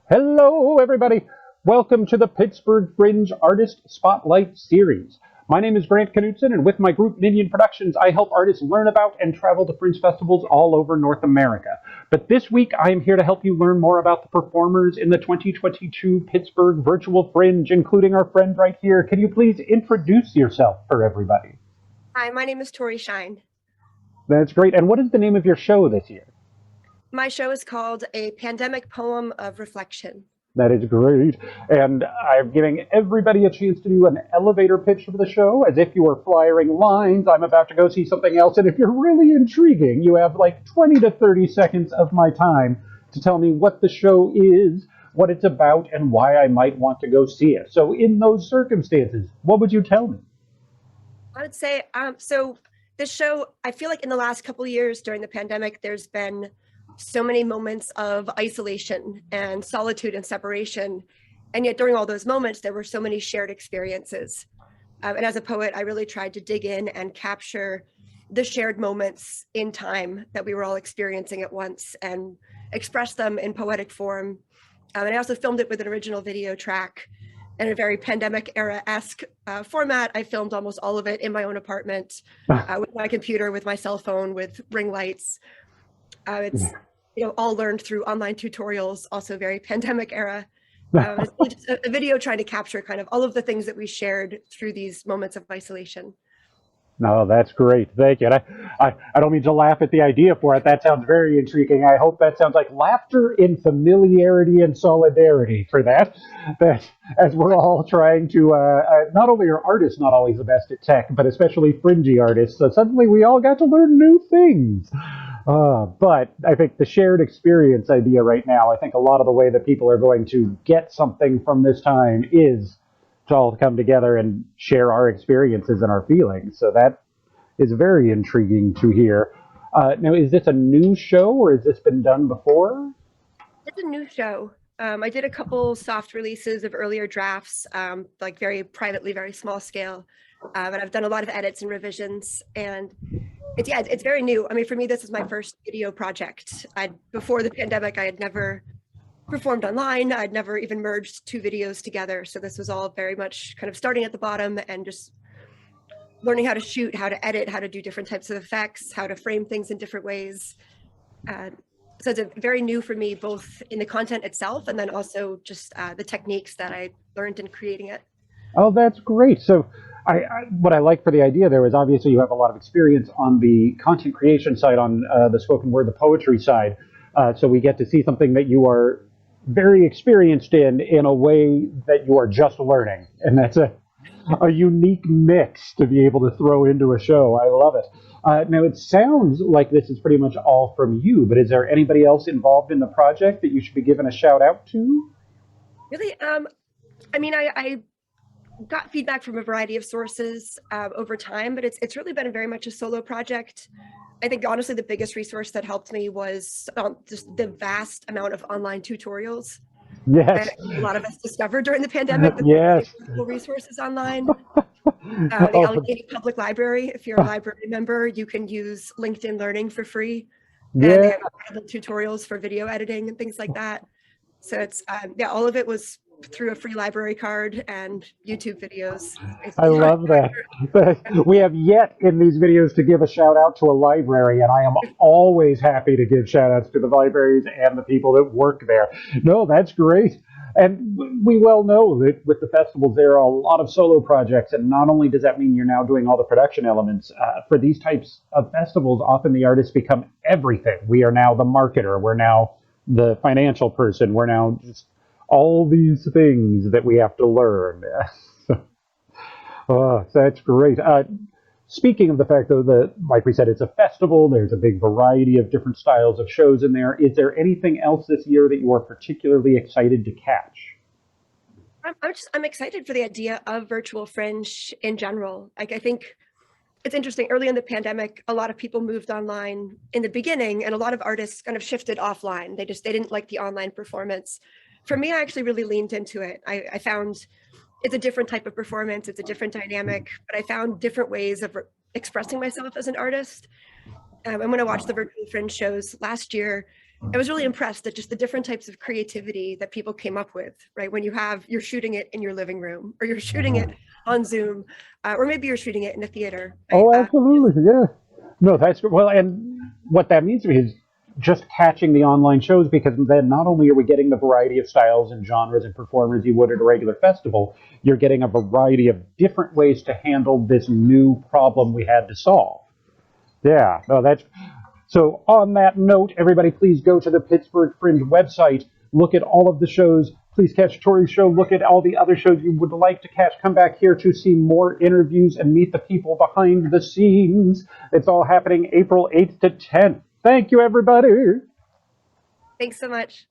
Hello, everybody. Welcome to the Pittsburgh Fringe Artist Spotlight Series. My name is Grant Knutson, and with my group Minion Productions, I help artists learn about and travel to fringe festivals all over North America. But this week, I am here to help you learn more about the performers in the 2022 Pittsburgh Virtual Fringe, including our friend right here. Can you please introduce yourself for everybody? Hi, my name is Tori Shine. That's great. And what is the name of your show this year? My show is called A Pandemic Poem of Reflection. That is great. And I'm giving everybody a chance to do an elevator pitch of the show as if you were flying lines. I'm about to go see something else. And if you're really intriguing, you have like 20 to 30 seconds of my time to tell me what the show is, what it's about, and why I might want to go see it. So in those circumstances, what would you tell me? I would say, so this show, I feel like in the last couple of years during the pandemic, there's been so many moments of isolation and solitude and separation. And yet during all those moments, there were so many shared experiences. And as a poet, I really tried to dig in and capture the shared moments in time that we were all experiencing at once and express them in poetic form. And I also filmed it with an original video track in a very pandemic era-esque format. I filmed almost all of it in my own apartment with my computer, with my cell phone, with ring lights. It's all learned through online tutorials, also very pandemic era. It's really just a video trying to capture kind of all of the things that we shared through these moments of isolation. No, that's great. Thank you. And I don't mean to laugh at the idea for it. That sounds very intriguing. I hope that sounds like laughter in familiarity and solidarity for that. That as we're all trying to, not only are artists not always the best at tech, but especially fringy artists, so suddenly we all got to learn new things. But I think the shared experience idea right now, I think a lot of the way that people are going to get something from this time is to all come together and share our experiences and our feelings. So that is very intriguing to hear. Now, is this a new show or has this been done before? It's a new show. I did a couple soft releases of earlier drafts, like very privately, very small scale. But I've done a lot of edits and revisions, and it's very new. I mean, for me, this is my first video project. Before the pandemic, I had never performed online. I'd never even merged two videos together. So this was all very much kind of starting at the bottom and just learning how to shoot, how to edit, how to do different types of effects, how to frame things in different ways. So it's very new for me, both in the content itself and then also just the techniques that I learned in creating it. Oh, that's great. So what I like for the idea there is obviously you have a lot of experience on the content creation side, on the spoken word, the poetry side. So we get to see something that you are very experienced in a way that you are just learning. And that's a unique mix to be able to throw into a show. I love it. Now, it sounds like this is pretty much all from you, but is there anybody else involved in the project that you should be giving a shout out to? Really, I mean, I got feedback from a variety of sources over time, but it's really been very much a solo project. I think honestly, the biggest resource that helped me was just the vast amount of online tutorials. Yes. A lot of us discovered during the pandemic that yes. there were resources online. The Allegheny Public Library, if you're a library member, you can use LinkedIn Learning for free. Yeah. And they have incredible tutorials for video editing and things like that. So it's, all of it was through a free library card and YouTube videos. I love that. We have yet in these videos to give a shout out to a library, and I am always happy to give shout outs to the libraries and the people that work there. No, that's great. And we well know that with the festivals, there are a lot of solo projects, and not only does that mean you're now doing all the production elements, for these types of festivals, often the artists become everything. We are now the marketer, we're now the financial person, we're now just all these things that we have to learn. So that's great. Speaking of the fact, though, that, like we said, it's a festival, there's a big variety of different styles of shows in there. Is there anything else this year that you are particularly excited to catch? I'm excited for the idea of virtual fringe in general. Like, I think it's interesting. Early in the pandemic, a lot of people moved online in the beginning, and a lot of artists kind of shifted offline. They didn't like the online performance. For me, I actually really leaned into it. I found it's a different type of performance. It's a different dynamic, but I found different ways of expressing myself as an artist. And when I watched the virtual fringe shows last year, I was really impressed at just the different types of creativity that people came up with, right? When you're shooting it in your living room, or you're shooting it on Zoom, or maybe you're shooting it in a theater. Right? Oh, absolutely, yeah. No, that's well, and what that means to me is just catching the online shows, because then not only are we getting the variety of styles and genres and performers you would at a regular festival, you're getting a variety of different ways to handle this new problem we had to solve. Yeah, no, that's so. On that note, everybody, please go to the Pittsburgh Fringe website. Look at all of the shows. Please catch Tori's show. Look at all the other shows you would like to catch. Come back here to see more interviews and meet the people behind the scenes. It's all happening April 8th to 10th. Thank you, everybody. Thanks so much.